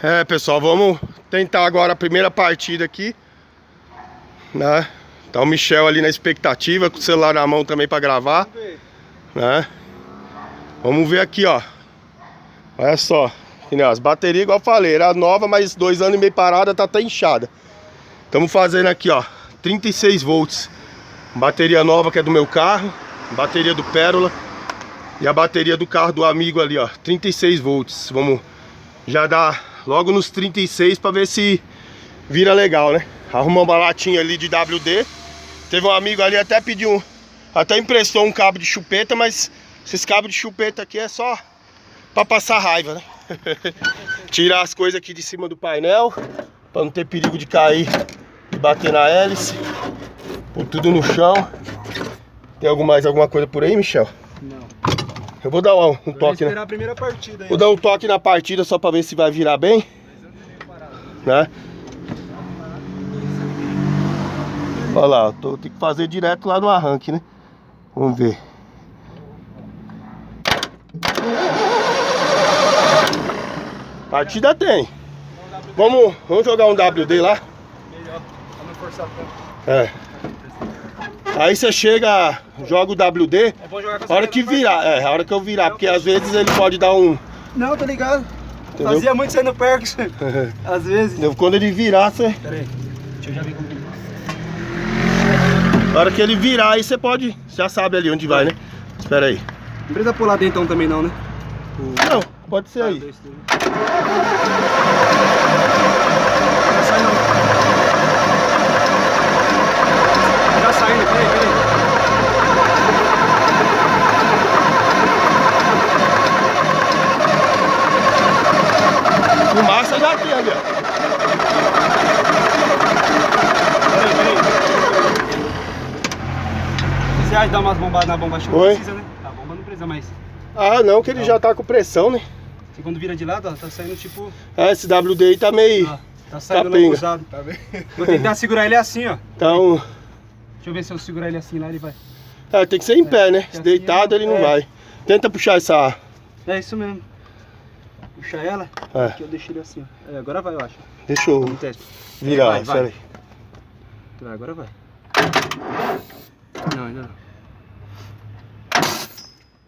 É, pessoal, vamos tentar agora a primeira partida aqui, né? Tá o Michel ali na expectativa, com o celular na mão também pra gravar, né? Vamos ver aqui, ó. Olha só, as baterias, igual eu falei, era nova, mas 2 anos e meio parada, tá até inchada. Estamos fazendo aqui, ó, 36 volts. Bateria nova que é do meu carro, bateria do Pérola. E a bateria do carro do amigo ali, ó, 36 volts. Vamos já dar logo nos 36 pra ver se vira legal, né? Arrumamos uma latinha ali de WD. Teve um amigo ali até pediu, até emprestou um cabo de chupeta, mas esses cabos de chupeta aqui é só pra passar raiva, né? Tirar as coisas aqui de cima do painel, pra não ter perigo de cair e bater na hélice. Pôr tudo no chão. Tem mais alguma coisa por aí, Michel? Não. Eu vou dar um toque, esperar a primeira partida aí. Vou dar um toque na partida só pra ver se vai virar bem, né? Olha lá, tenho que fazer direto lá no arranque, né? Vamos ver. Partida tem. Vamos jogar um WD lá. Melhor, pra não forçar tanto. É. Aí você chega, joga o WD, É bom jogar com a hora que virar, a hora que eu virar, porque às vezes ele pode dar um... Não, tô ligado. Entendeu? Fazia muito isso aí no Perks. Às vezes. Quando ele virar, você... Pera aí, deixa eu já ver como que tá. A hora que ele virar, aí você pode... Já sabe ali onde vai, né? Espera aí. Não precisa pular dentro também não, né? Não, pode ser aí. Não sai não. Já saindo, peraí. Fumaça já tem ali, ó. Peraí. Você acha de dar umas bombadas na bomba? Acho que não Oi? precisa, né? A bomba não precisa mais. Ah, não, que ele já tá com pressão, né? Porque quando vira de lado, ó, tá saindo tipo... Ah, esse WD aí tá meio... Ó, tá saindo Capenga. lambuzado. Tá bem? Vou tentar segurar ele assim, ó. Então... Deixa eu ver se eu segurar ele assim lá, ele vai. tem que ser em pé, né? Se assim deitado ele não é. vai. Tenta puxar essa... É isso mesmo. Puxar ela, É. aqui eu deixo ele assim, ó. Agora vai, eu acho. Deixa eu Vamos teste. virar, Vai. espera aí. Agora vai. Não, ainda não.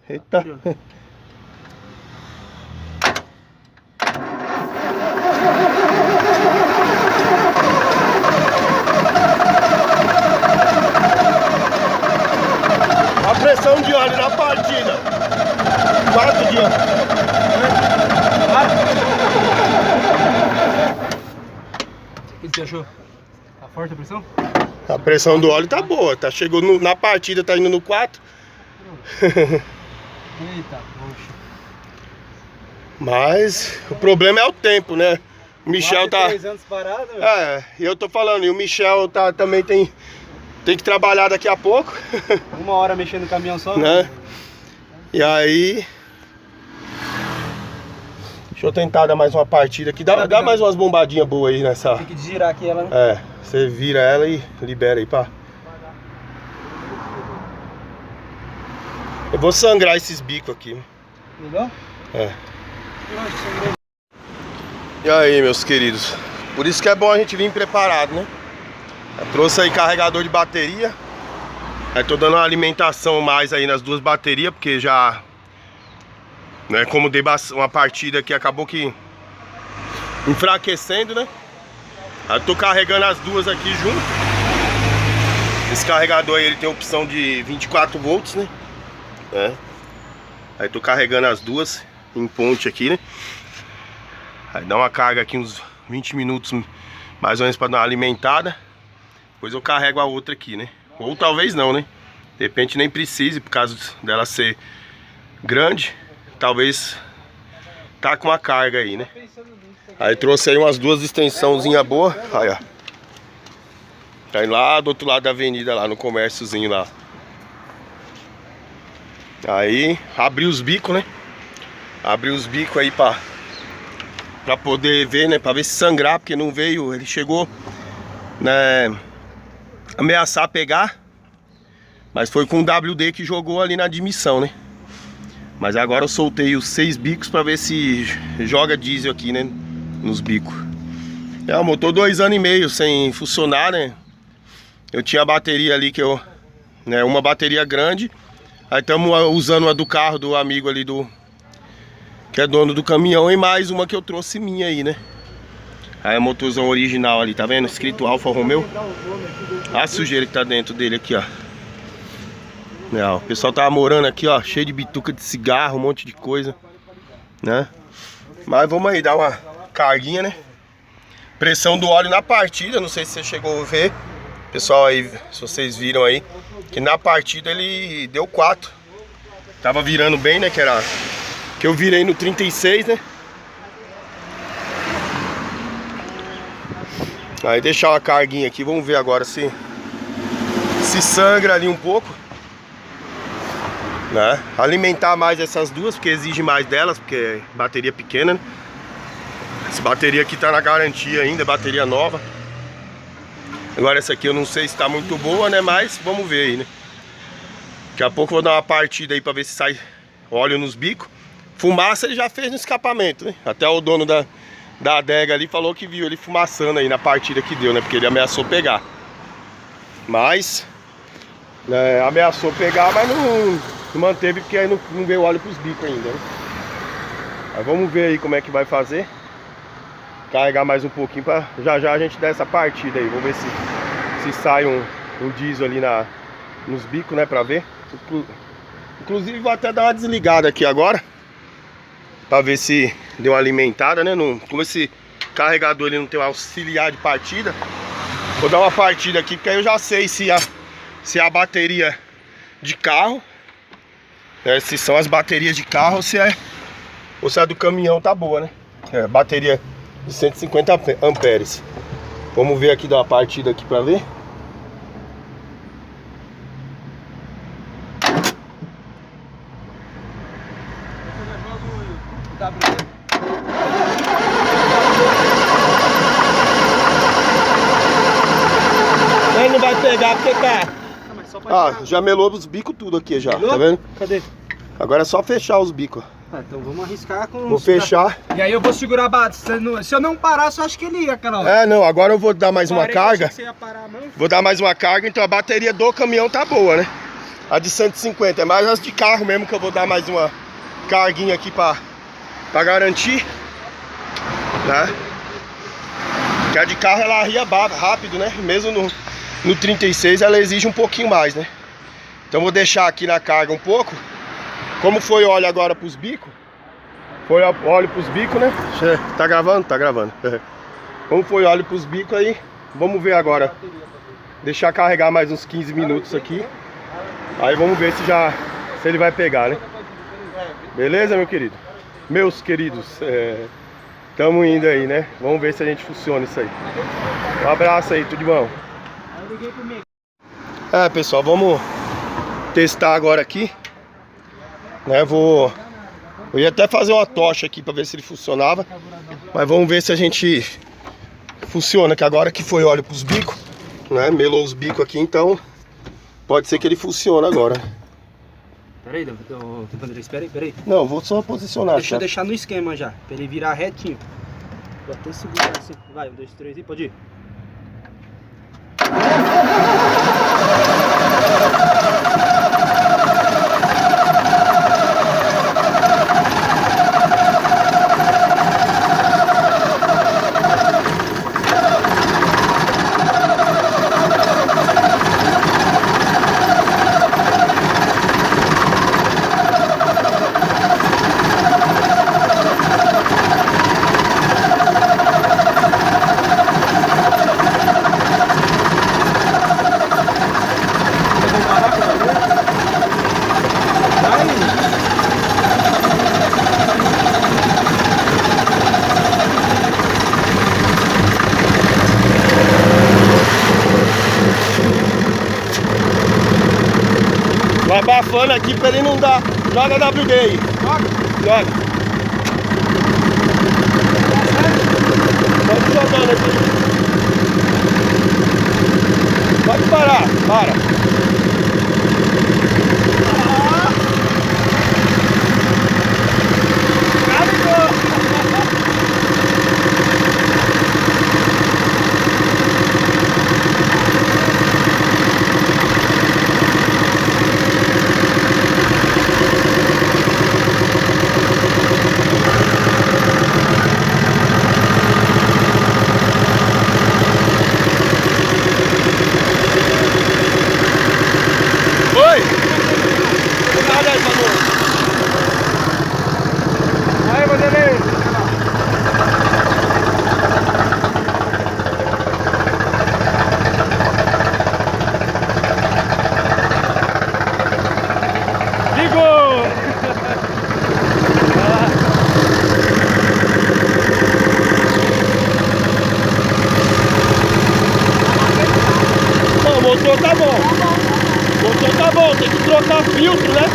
Eita. A pressão de óleo na partida. 4 dias. O que você achou? Tá forte a pressão? A pressão do óleo tá boa. Chegou na partida, tá indo no 4. Eita, poxa. Mas o problema é o tempo, né? O Michel tá... 3 anos parado, meu. E eu tô falando, e o Michel também tem que trabalhar daqui a pouco. 1 hora mexendo no caminhão só. Né? E aí... Deixa eu tentar dar mais uma partida aqui. Dá mais umas bombadinhas boas aí nessa... Tem que girar aqui ela, né? Você vira ela e libera aí, pá. Eu vou sangrar esses bicos aqui. Melhor? E aí, meus queridos, por isso que é bom a gente vir preparado, né? Eu trouxe aí carregador de bateria. Aí tô dando uma alimentação mais aí nas 2 baterias, porque já, né, como dei uma partida aqui, acabou que enfraquecendo, né? Aí eu tô carregando as 2 aqui junto. Esse carregador aí, ele tem opção de 24 volts, né? Aí tô carregando as 2 em ponte aqui, né? Aí dá uma carga aqui uns 20 minutos mais ou menos pra dar uma alimentada. Depois eu carrego a outra aqui, né? Ou talvez não, né? De repente nem precise, por causa dela ser grande. Talvez tá com uma carga aí, né? Aí trouxe aí umas 2 extensãozinhas boas. Aí, ó. Tá indo lá do outro lado da avenida, lá no comérciozinho lá. Aí abri os bicos, né? Abri os bicos aí pra poder ver, né? Pra ver se sangrar, porque não veio. Ele chegou, né, ameaçar pegar, mas foi com o WD que jogou ali na admissão, né? Mas agora eu soltei os 6 bicos pra ver se joga diesel aqui, né? nos bicos. É o motor 2 anos e meio sem funcionar, né? Eu tinha a bateria ali que eu... né, uma bateria grande. Aí estamos usando uma do carro do amigo ali que é dono do caminhão. E mais uma que eu trouxe minha aí, né? Aí é motorzão original ali, tá vendo? Escrito Alfa Romeo. Olha a sujeira que tá dentro dele aqui, ó. O pessoal tava morando aqui, ó, cheio de bituca de cigarro, um monte de coisa, né? Mas vamos aí dar uma carguinha, né? Pressão do óleo na partida, não sei se você chegou a ver, pessoal aí, se vocês viram aí, que na partida ele deu 4. Tava virando bem, né? Que eu virei no 36, né? Aí deixar uma carguinha aqui, vamos ver agora se sangra ali um pouco. Né? Alimentar mais essas duas, porque exige mais delas, porque é bateria pequena, né? Essa bateria aqui tá na garantia ainda, bateria nova. Agora essa aqui eu não sei se tá muito boa, né? Mas vamos ver aí, né? Daqui a pouco eu vou dar uma partida aí pra ver se sai óleo nos bicos. Fumaça ele já fez no escapamento, né? Até o dono da adega ali falou que viu ele fumaçando aí na partida que deu, né? Porque ele ameaçou pegar. Mas... né, ameaçou pegar, mas não manteve, porque aí não veio óleo pros bicos ainda, né? Mas vamos ver aí como é que vai fazer. Carregar mais um pouquinho pra já a gente dar essa partida aí. Vamos ver se sai um diesel ali nos bicos, né, pra ver. Inclusive vou até dar uma desligada aqui agora, pra ver se deu uma alimentada, né? Como esse carregador ele não tem um auxiliar de partida, vou dar uma partida aqui, porque aí eu já sei se a bateria de carro, né, se são as baterias de carro ou se a do caminhão tá boa, né? É, bateria de 150 amperes. Vamos ver aqui, dar uma partida aqui pra ver. Ele não vai pegar porque tá... já melou os bicos tudo aqui já, tá vendo? Cadê? Agora é só fechar os bicos. Então vamos arriscar com... Vou fechar. E aí eu vou segurar a base. Se eu não parar, só acho que ele ia, cara. Não, agora eu vou dar mais uma carga. Você ia parar, não? Vou dar mais uma carga, então a bateria do caminhão tá boa, né? A de 150, é mais as de carro mesmo que eu vou dar mais uma carguinha aqui pra garantir, né? Porque a de carro ela arria rápido, né? Mesmo no 36 ela exige um pouquinho mais, né? Então vou deixar aqui na carga um pouco. Como foi óleo agora pros bicos, foi óleo pros bicos, né? Tá gravando? Tá gravando. Como foi óleo pros bicos aí, vamos ver agora. Deixar carregar mais uns 15 minutos aqui. Aí vamos ver se ele vai pegar, né? Beleza, meu querido? Meus queridos, tamo indo aí, né? Vamos ver se a gente funciona isso aí. Um abraço aí, tudo de bom. Pessoal, vamos testar agora aqui, né? Eu ia até fazer uma tocha aqui pra ver se ele funcionava, mas vamos ver se a gente funciona, que agora que foi óleo pros bicos, né? Melou os bicos aqui, então pode ser que ele funcione agora. Peraí, Vandrei, espera aí. Não, vou só posicionar. Deixa eu deixar no esquema já, pra ele virar retinho. Vou até segurar assim. Vai, 1, 2, 3 e pode ir. Vai abafando aqui pra ele não dar. Joga WD aí. Joga. Pode jogando aqui. Pode parar. Para. trocar filtro, né?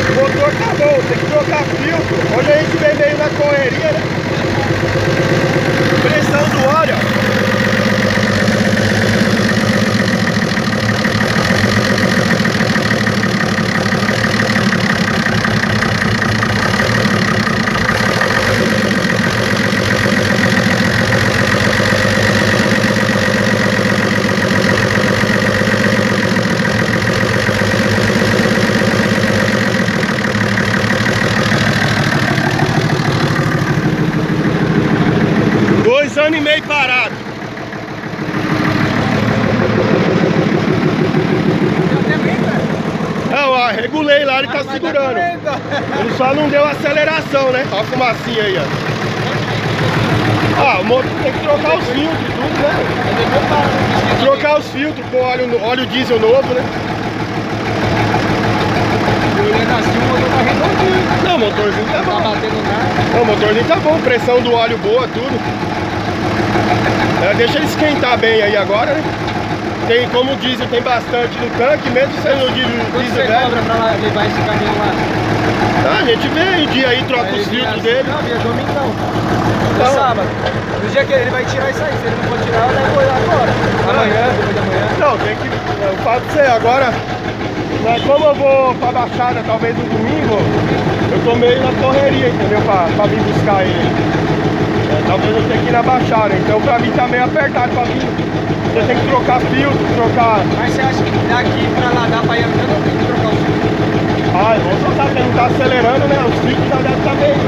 O motor tá bom, tem que trocar filtro. Hoje a gente vem meio na correria, né? Pressão do óleo, ó. Ano e meio parado. Não, ó, regulei lá, ele tá segurando. Ele só não deu aceleração, né? Olha a fumacinha aí, ó. Ah, o motor tem que trocar os filtros e tudo, né? Trocar os filtros com óleo diesel novo, né? Não, o motorzinho tá bom. Não, o motorzinho tá bom, pressão do óleo boa, tudo. Deixa ele esquentar bem aí agora, né? Tem, como o diesel tem bastante no tanque, mesmo sendo diesel velho. Cobra pra levar esse caminhão lá? Ah, a gente vê em dia aí, troca os filtros dele. Não, dia domingão. No sábado. No dia que ele vai tirar isso aí, se ele não for tirar, eu levo ele agora. Amanhã, depois de amanhã. Não, tem que... Eu falo pra você, agora, né, como eu vou pra Baixada, talvez no domingo, eu tô meio na correria, entendeu? Pra vir buscar ele. Talvez eu tenha que ir na Baixada, então pra mim tá meio apertado pra vir. Você tem que trocar filtro, trocar... Mas você acha que daqui pra lá dá pra ir andando ou tem que trocar o filtro? Ah, eu vou soltar, porque não tá acelerando, né? Os filtros já devem estar meio...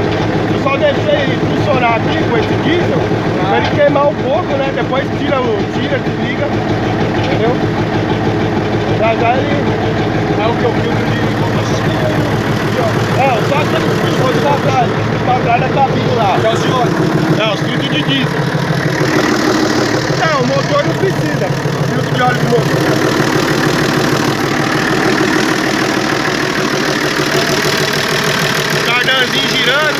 Eu só deixei funcionar aqui com esse diesel, pra ele queimar um pouco, né? Depois tira, desliga, entendeu? Já ele... É o que eu filtro de combustível. Só aquele filtro pra trás. Pra trás da cabine lá. É os de óleo. Os filtros de diesel. O motor não precisa. Filtro de óleo de motor. Cardanzinho girando.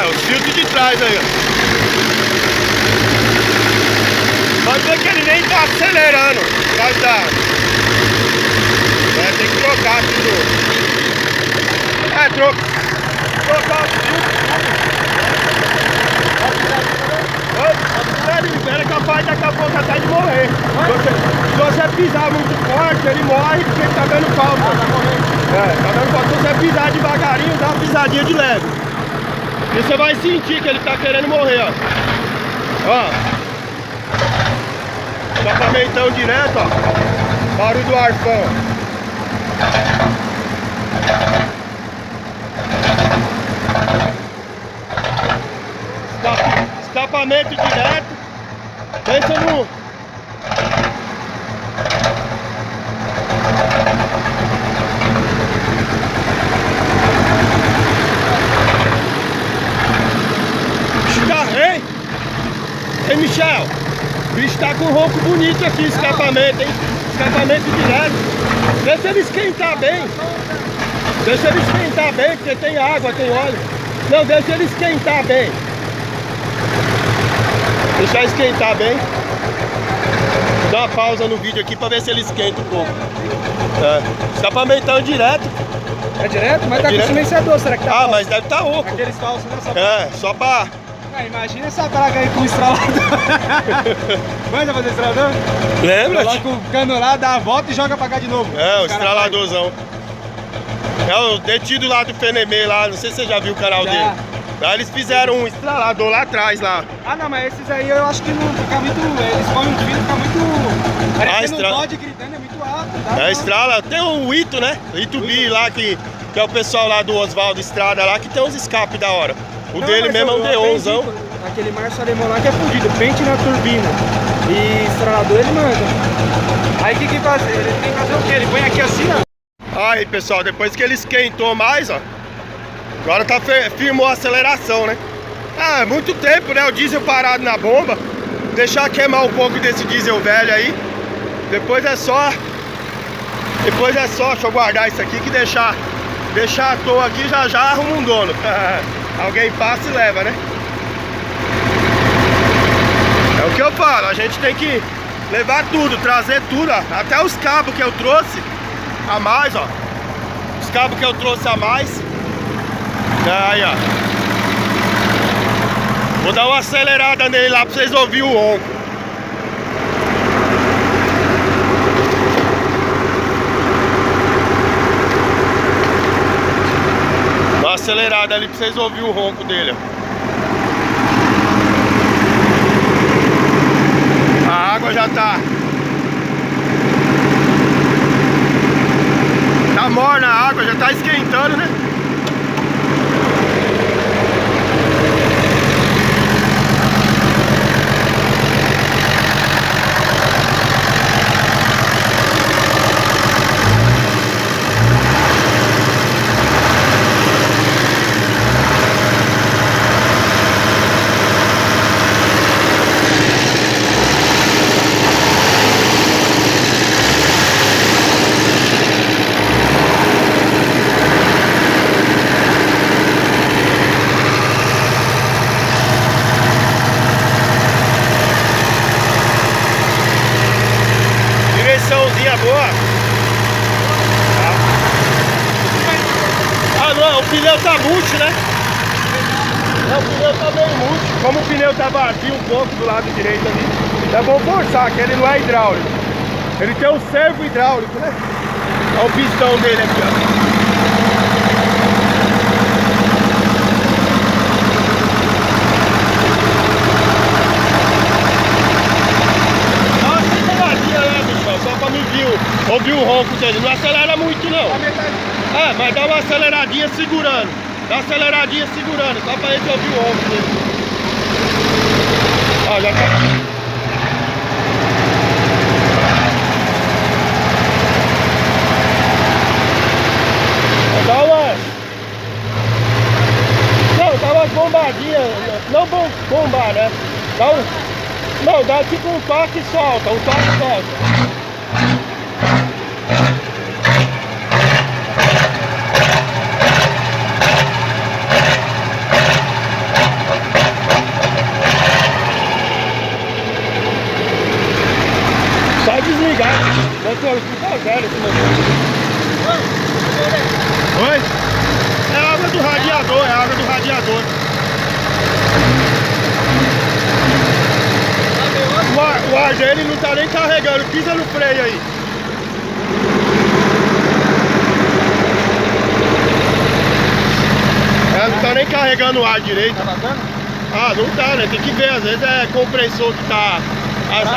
Os filtros de trás aí, ó. Pode ver que ele nem tá acelerando. Vai dar. Tem que trocar tudo. Trocar os filtros. Ele é capaz daqui a pouco até de morrer. Se você pisar muito forte, ele morre porque ele tá dando calma. Tá dando calma. Se você pisar devagarinho, dá uma pisadinha de leve. E você vai sentir que ele tá querendo morrer, ó. Escapamentão direto, ó. Barulho do arfão. Escapamento direto. Pensa no... Ei, Michel, o bicho tá com um ronco bonito aqui, escapamento, hein? Escapamento direto. Vê se ele esquentar bem. Deixa ele esquentar bem, porque tem água, tem óleo. Não, deixa ele esquentar bem. Deixa esquentar bem. Vou dar uma pausa no vídeo aqui pra ver se ele esquenta um pouco. Escapamento direto. É direto? Mas É tá direto. com silenciador, será que tá? Ah, bom? mas deve estar oco. Aqueles falsos, né? Só pra... Ah, imagina essa praga aí com o estralador. Manja fazer estralador? Lembra? Coloca o cano lá, dá a volta e joga pra cá de novo. O estraladorzão. É o detido lá do Fenemê lá, não sei se você já viu o canal Já. dele. Lá eles fizeram um estralador lá atrás lá. Ah não, mas esses aí eu acho que não fica muito. Eles põem um fio e fica muito. Parecendo um bode gritando, é muito alto. Estrala, tem o Ito, né? O Ito B lá, que é o pessoal lá do Oswaldo Estrada lá, que tem uns escapes da hora. O dele mesmo é um D11zão. Aquele Márcio Alemão lá que é fudido, pente na turbina e estralador ele manda. Aí o que fazer? Ele tem que fazer o quê? Ele põe aqui assim, ó. Aí pessoal, depois que ele esquentou mais, ó, agora tá firmou a aceleração, né? É muito tempo, né? O diesel parado na bomba. Deixar queimar um pouco desse diesel velho aí. Depois é só, deixa eu guardar isso aqui, que deixar à toa aqui já arruma um dono. Alguém passa e leva, né? É o que eu falo, a gente tem que levar tudo, trazer tudo, ó. Até os cabos que eu trouxe a mais, ó. Os cabos que eu trouxe a mais. Aí, ó. Vou dar uma acelerada nele lá pra vocês ouvirem o ronco. Dá uma acelerada ali pra vocês ouvirem o ronco dele, ó. A água já tá morna, a água já tá esquentando, né? Direçãozinha boa. Ah não, o pneu tá murcho, né? Não, o pneu tá meio murcho. Como o pneu tá vazio um pouco do lado direito ali, é bom forçar, que ele não é hidráulico. Ele tem um servo hidráulico, né? Olha o pistão dele aqui, ó. Só pra me ouvir o ronco dele. Não acelera muito não. Mas dá uma aceleradinha segurando. Dá uma aceleradinha segurando, só pra gente ouvir o ronco dele. Ó, já tá. Dá uma. Não, dá umas bombadinhas. Não bombar, né? Não, dá tipo um toque e solta, Só desligar. Doutor, fica velho esse motor. Oi? É a água do radiador, é a água do radiador. O ar dele não tá nem carregando, pisa no freio aí. Não tá nem carregando o ar direito. Tá vazando? Ah, não tá, né? Tem que ver, às vezes é compressor que tá.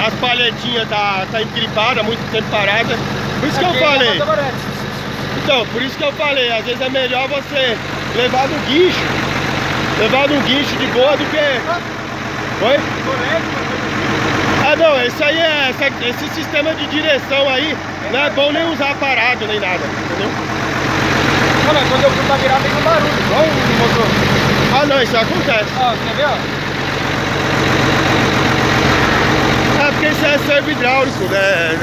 As palhetinhas tá encripada, muito tempo parada. Por isso que eu falei. Então, por isso que eu falei, às vezes é melhor você levar no guincho. Levar no guincho de boa do que. Oi? Ah não, isso aí esse sistema de direção aí não é bom nem usar parado nem nada, entendeu? Não, mas quando eu fui pra virar tem um barulho, igual um motor. Ah não, isso acontece. Ó, quer ver, ó? É porque isso é servo hidráulico, né?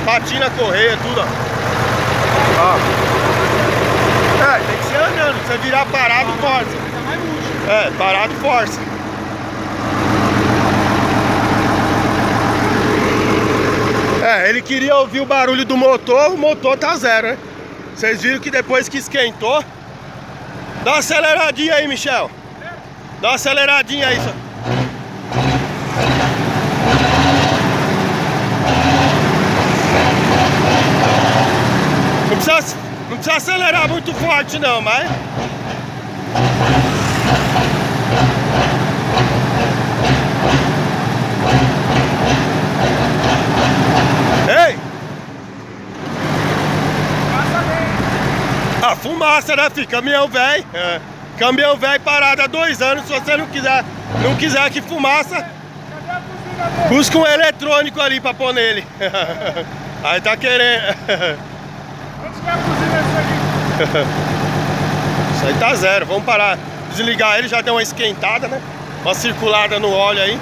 Patina, correia, tudo, ó. Ó. É, tem que ser andando. Se você virar parado, força. É, parado, força. É, ele queria ouvir o barulho do motor, o motor tá zero, né? Vocês viram que depois que esquentou. Dá uma aceleradinha aí, Michel. Dá uma aceleradinha aí, só. Não precisa acelerar muito forte não, mas... Ei! A fumaça, né, filho? Caminhão velho. É. Caminhão velho parado há 2 anos. Se você não quiser que fumaça, busca um eletrônico ali pra pôr nele. Aí tá querendo. Onde que é a buzina disso aqui? Isso aí tá zero. Vamos parar. Desligar ele, já deu uma esquentada, né? Uma circulada no óleo aí.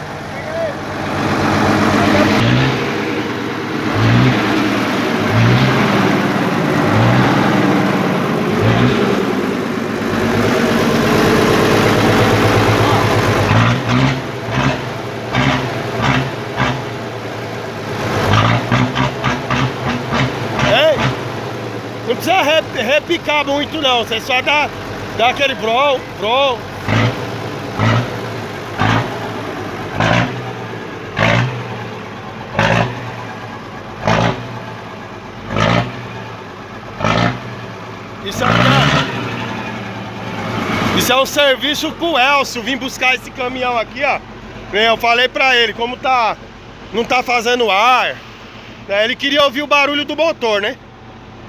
Não precisa repicar muito não, você só dá aquele brol. Isso é um serviço pro Elcio vir buscar esse caminhão aqui, ó. Eu falei pra ele, como não tá fazendo ar, né? Ele queria ouvir o barulho do motor, né?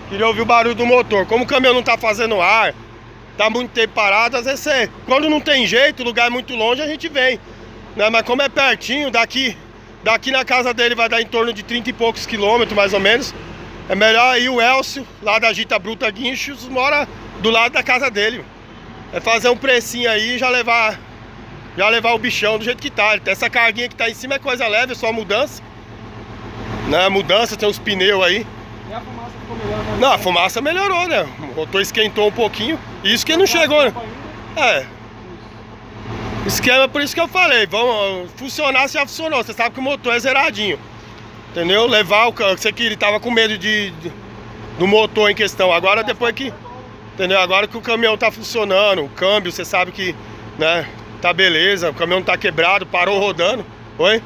Queria ouvir o barulho do motor. Como o caminhão não tá fazendo ar, tá muito tempo parado, às vezes quando não tem jeito, o lugar é muito longe, a gente vem, né? Mas como é pertinho, daqui na casa dele vai dar em torno de 30 e poucos quilômetros, mais ou menos. É melhor aí o Elcio, lá da Gita Bruta Guinchos, mora do lado da casa dele. É fazer um precinho aí e já levar o bichão do jeito que tá. Essa carguinha que tá em cima é coisa leve, é só mudança, né? Mudança, tem os pneus aí. E a fumaça ficou melhor, né? Não, a fumaça melhorou, né? O motor esquentou um pouquinho. Isso que não chegou, né? É. Esquema, por isso que eu falei. Vamos funcionar, se já funcionou. Você sabe que o motor é zeradinho. Entendeu? Levar o carro. Você que ele tava com medo do motor em questão. Agora depois que. Entendeu? Agora que o caminhão tá funcionando, o câmbio, você sabe que, né? Tá beleza, o caminhão tá quebrado, parou rodando. Oi?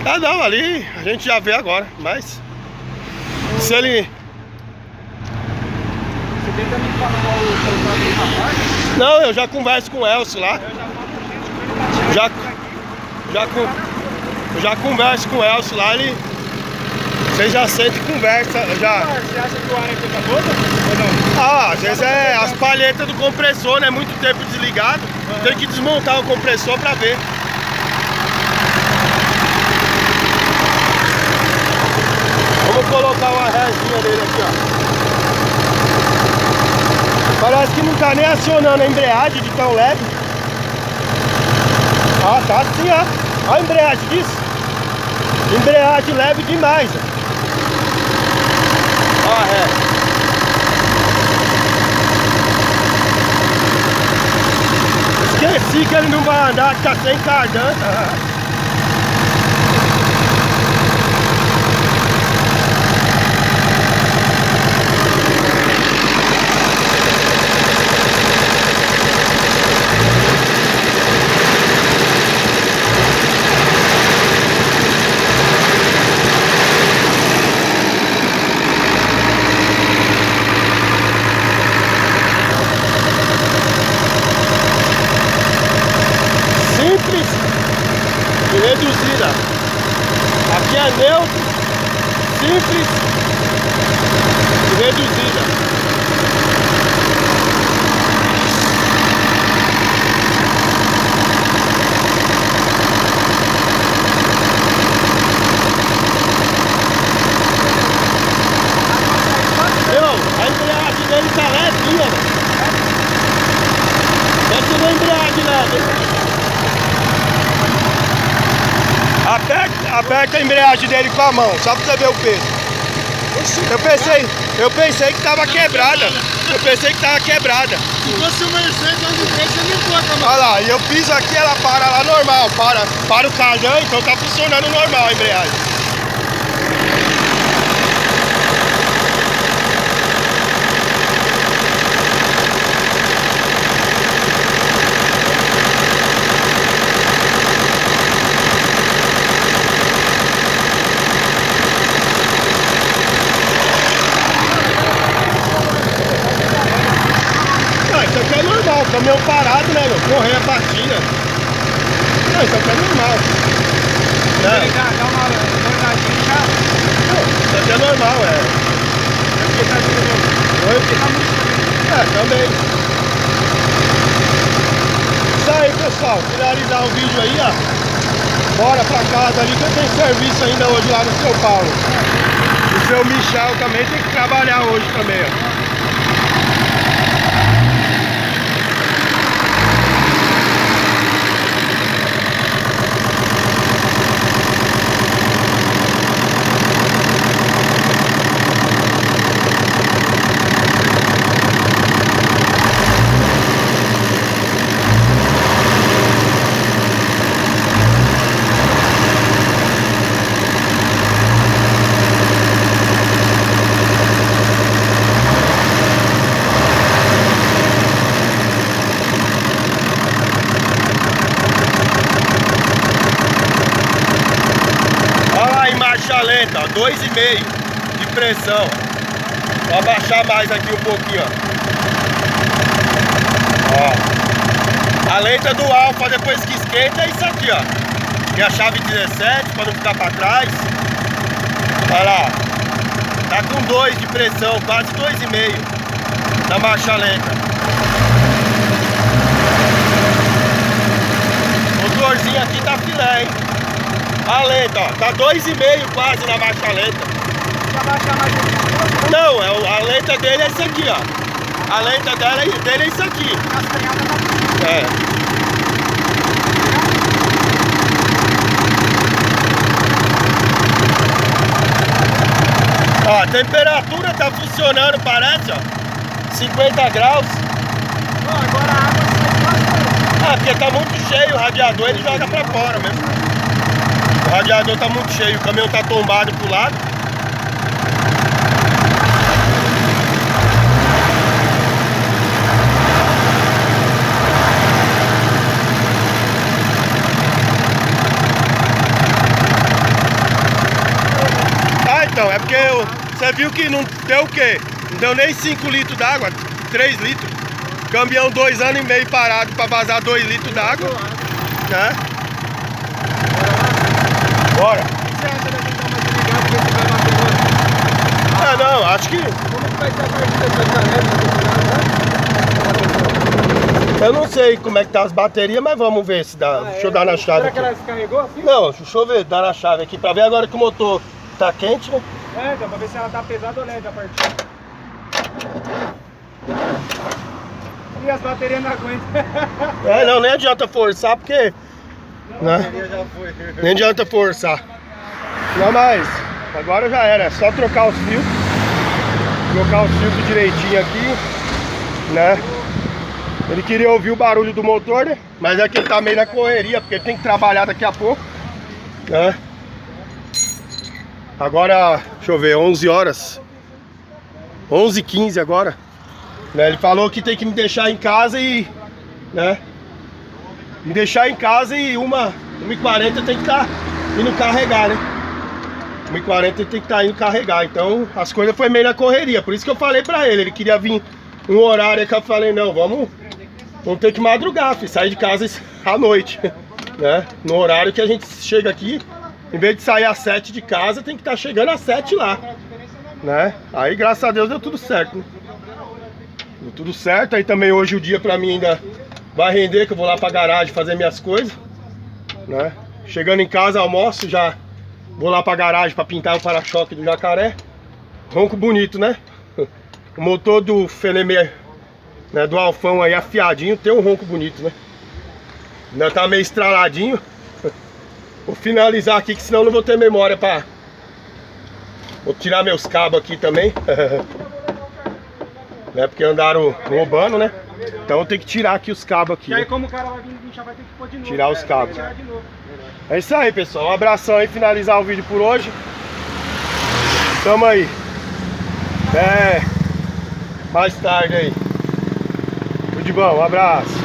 Ah não, ali a gente já vê agora, mas. Se ele... Você tenta me falar o rapaz? Não, eu já converso com o Elcio lá. Eu já converso com o Elcio lá, ele... Vocês já sentem e conversa, já... Você acha que o ar é coisa boa ou não? Ah, às vezes é as palhetas do compressor, né? Muito tempo desligado. Tem que desmontar o compressor pra ver. Vamos colocar uma resinha dele aqui, ó. Parece que não tá nem acionando a embreagem de tão leve. Ah, tá sim, ó. Olha a embreagem disso. Embreagem leve demais, ó. Ó, esqueci que ele não vai andar, que tá sem cardan. Reduzida. Aqui é neutro, simples e reduzida. A embreagem dele tá levinha, né? Deve ter uma embreagem leve. Aperta a embreagem dele com a mão, só pra você ver o peso. Eu pensei que tava quebrada. Eu pensei que tava quebrada. Se fosse o Mercedes, onde tem, você limpou a câmera. Olha lá, e eu piso aqui, ela para lá normal. Para o carrão, então tá funcionando normal a embreagem. Isso aqui é normal, caminhão parado, né, meu? Correia batida. Não, isso aqui é normal. Né? Dá uma olhadinha já. Isso aqui é normal, é. Porque tá tudo. Oi? Porque tá muito Também. Isso aí, pessoal. Finalizar o vídeo aí, ó. Bora pra casa ali que eu tenho serviço ainda hoje lá no São Paulo. O seu Michel também tem que trabalhar hoje também, ó. Marcha lenta, ó, 2,5 de pressão. Vou abaixar mais aqui um pouquinho, ó. A lenta do Alfa, depois que esquenta, é isso aqui, ó. Tem a chave 17 para não ficar para trás. Olha lá, tá com 2 de pressão, quase 2,5 na marcha lenta. O motorzinho aqui tá filé, hein? A lenta, ó, tá 2,5 quase na marcha lenta. Não, a lenta dele é essa aqui, ó. A lenta dele é isso aqui. É. Ó, a temperatura tá funcionando, parece, ó. 50 graus. Agora a água sai quase. Porque tá muito cheio o radiador, ele joga pra fora mesmo. O radiador tá muito cheio, o caminhão tá tombado pro lado. Então, é porque você viu que não deu o quê? Não deu nem 5 litros d'água, 3 litros. Caminhão 2 anos e meio parado pra vazar 2 litros d'água, né? Bora. O que você acha da gente dar uma desligada e ver se vai bater hoje? Não, acho que... Como que vai ser a partida? Eu não sei como é que tá as baterias, mas vamos ver se dá. Deixa eu dar na chave Será que aqui. ela descarregou assim? Não, deixa eu ver, dar na chave aqui pra ver agora que o motor tá quente, né? Então, pra ver se ela tá pesada ou leve a partida. E as baterias não aguentam. Não, nem adianta forçar porque... Né? Já foi. Nem adianta forçar. Não, mas agora já era, é só trocar os fios. Trocar os fios direitinho aqui, né? Ele queria ouvir o barulho do motor, né? Mas é que ele tá meio na correria, porque ele tem que trabalhar daqui a pouco, né? Agora, deixa eu ver, 11 horas 11h15 agora, né? Ele falou que tem que me deixar em casa e... né? Me deixar em casa e 1h40 tem que estar indo carregar, né? 1h40 tem que estar indo carregar. Então as coisas foi meio na correria. Por isso que eu falei pra ele. Ele queria vir um horário que eu falei, não, vamos ter que madrugar, filho, sair de casa à noite, né? No horário que a gente chega aqui, em vez de sair às 7 de casa, tem que estar chegando às 7 lá, né? Aí graças a Deus deu tudo certo, né? Deu tudo certo. Aí também hoje o dia pra mim ainda vai render, que eu vou lá pra garagem fazer minhas coisas, né? Chegando em casa, almoço, já vou lá pra garagem pra pintar o para-choque do Jacaré. Ronco bonito, né? O motor do Fenemê, né, do Alfão aí afiadinho, tem um ronco bonito, né? Ainda tá meio estraladinho. Vou finalizar aqui, que senão não vou ter memória pra... Vou tirar meus cabos aqui também. Né? Porque andaram roubando, né? Então eu tenho que tirar aqui os cabos aqui. E aí Né? como o cara vai vir guinchar, vai ter que pôr de novo. Tirar os cabos. Tirar de novo. É isso aí, pessoal. Um abração aí, finalizar o vídeo por hoje. Tamo aí. Até mais tarde aí. Tudo de bom, um abraço.